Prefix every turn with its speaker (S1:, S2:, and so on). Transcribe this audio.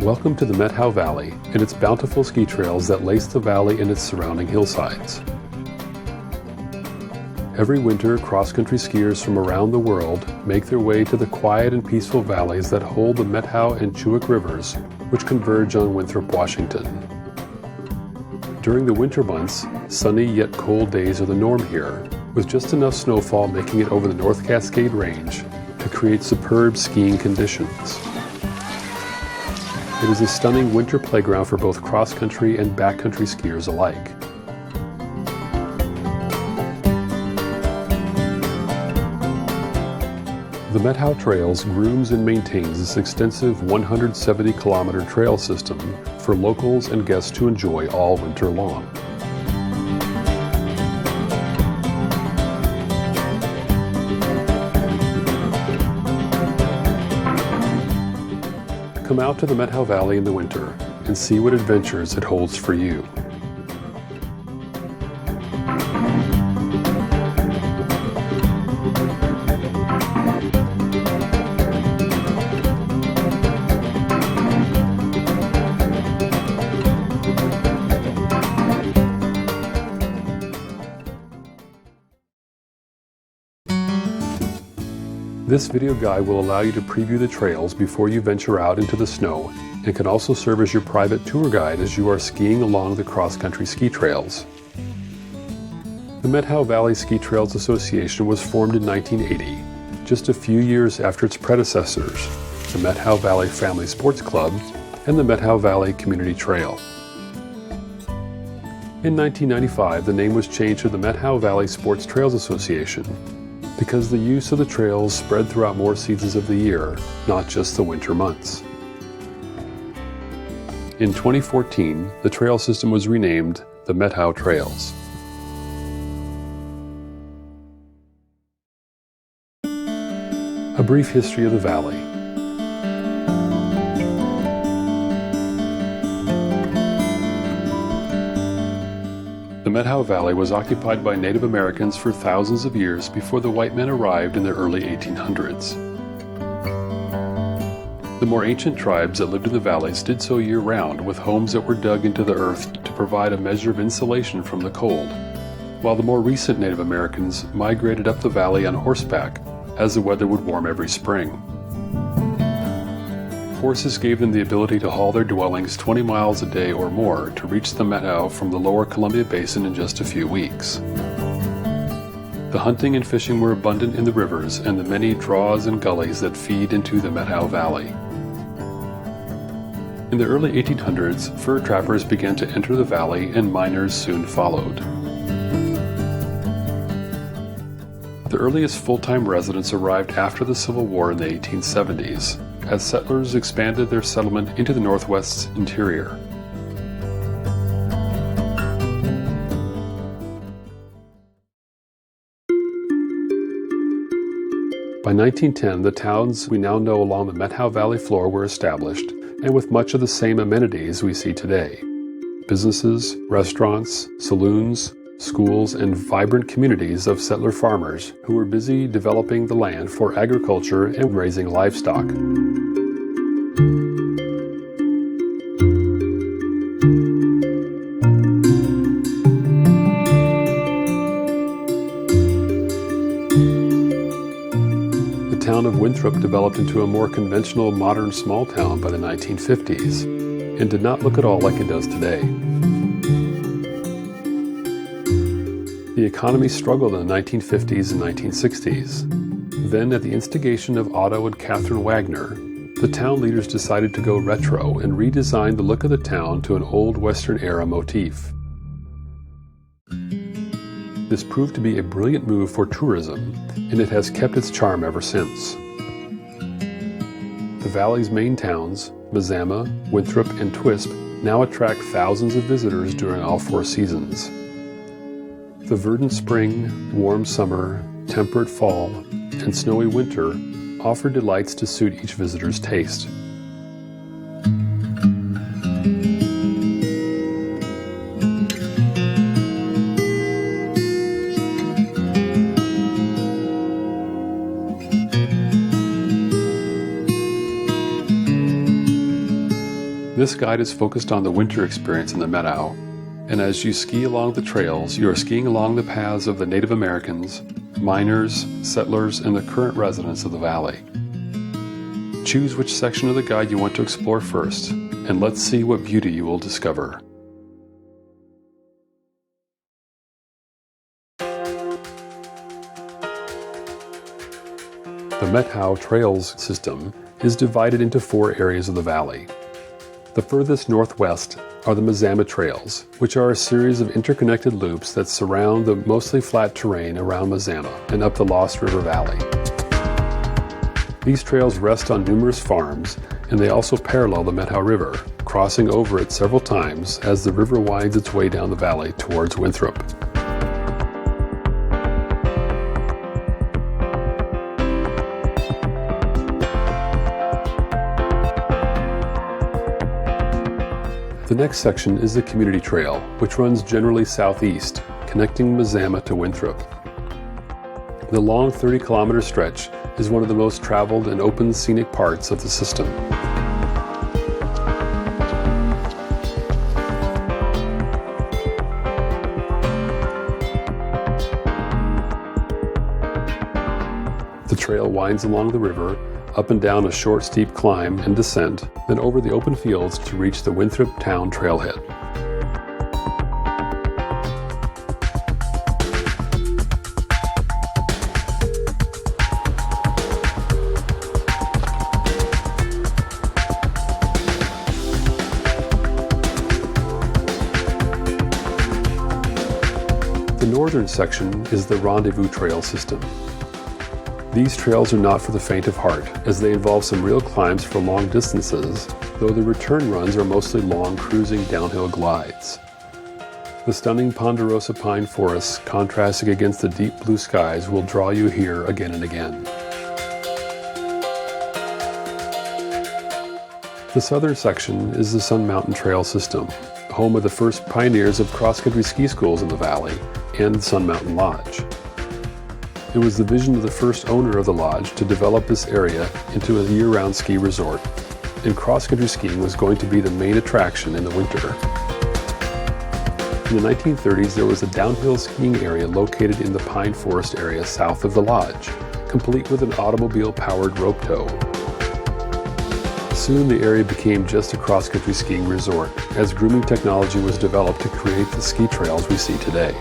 S1: Welcome to the Methow Valley and its bountiful ski trails that lace the valley and its surrounding hillsides. Every winter, cross-country skiers from around the world make their way to the quiet and peaceful valleys that hold the Methow and Chouick rivers, which converge on Winthrop, Washington. During the winter months, sunny yet cold days are the norm here, with just enough snowfall making it over the North Cascade Range to create superb skiing conditions. It is a stunning winter playground for both cross-country and backcountry skiers alike. The Methow Trails grooms and maintains this extensive 170-kilometer trail system for locals and guests to enjoy all winter long. Come out to the Methow Valley in the winter and see what adventures it holds for you. This video guide will allow you to preview the trails before you venture out into the snow and can also serve as your private tour guide as you are skiing along the cross-country ski trails. The Methow Valley Ski Trails Association was formed in 1980, just a few years after its predecessors, the Methow Valley Family Sports Club and the Methow Valley Community Trail. In 1995, the name was changed to the Methow Valley Sports Trails Association, because the use of the trails spread throughout more seasons of the year, not just the winter months. In 2014, the trail system was renamed the Methow Trails. A brief history of the valley. The Methow Valley was occupied by Native Americans for thousands of years before the white men arrived in the early 1800s. The more ancient tribes that lived in the valleys did so year-round with homes that were dug into the earth to provide a measure of insulation from the cold, while the more recent Native Americans migrated up the valley on horseback as the weather would warm every spring. Horses gave them the ability to haul their dwellings 20 miles a day or more to reach the Methow from the lower Columbia Basin in just a few weeks. The hunting and fishing were abundant in the rivers and the many draws and gullies that feed into the Methow Valley. In the early 1800s, fur trappers began to enter the valley and miners soon followed. The earliest full-time residents arrived after the Civil War in the 1870s, as settlers expanded their settlement into the Northwest's interior. By 1910, the towns we now know along the Methow Valley floor were established, and with much of the same amenities we see today. Businesses, restaurants, saloons, schools, and vibrant communities of settler farmers who were busy developing the land for agriculture and raising livestock. The town of Winthrop developed into a more conventional modern small town by the 1950s and did not look at all like it does today. The economy struggled in the 1950s and 1960s. Then, at the instigation of Otto and Catherine Wagner, the town leaders decided to go retro and redesign the look of the town to an old Western-era motif. This proved to be a brilliant move for tourism, and it has kept its charm ever since. The valley's main towns, Mazama, Winthrop, and Twisp, now attract thousands of visitors during all four seasons. The verdant spring, warm summer, temperate fall, and snowy winter offer delights to suit each visitor's taste. This guide is focused on the winter experience in the Methow, and as you ski along the trails, you are skiing along the paths of the Native Americans, miners, settlers, and the current residents of the valley. Choose which section of the guide you want to explore first, and let's see what beauty you will discover. The Methow Trails system is divided into 4 areas of the valley. The furthest northwest are the Mazama Trails, which are a series of interconnected loops that surround the mostly flat terrain around Mazama and up the Lost River Valley. These trails rest on numerous farms, and they also parallel the Methow River, crossing over it several times as the river winds its way down the valley towards Winthrop. The next section is the Community Trail, which runs generally southeast, connecting Mazama to Winthrop. The long 30-kilometer stretch is one of the most traveled and open scenic parts of the system. The trail winds along the river, up and down a short steep climb and descent, then over the open fields to reach the Winthrop Town trailhead. The northern section is the Rendezvous trail system. These trails are not for the faint of heart, as they involve some real climbs for long distances, though the return runs are mostly long cruising downhill glides. The stunning ponderosa pine forests contrasting against the deep blue skies will draw you here again and again. The southern section is the Sun Mountain Trail system, home of the first pioneers of cross-country ski schools in the valley, and the Sun Mountain Lodge. It was the vision of the first owner of the lodge to develop this area into a year-round ski resort, and cross-country skiing was going to be the main attraction in the winter. In the 1930s, there was a downhill skiing area located in the pine forest area south of the lodge, complete with an automobile-powered rope tow. Soon the area became just a cross-country skiing resort, as grooming technology was developed to create the ski trails we see today.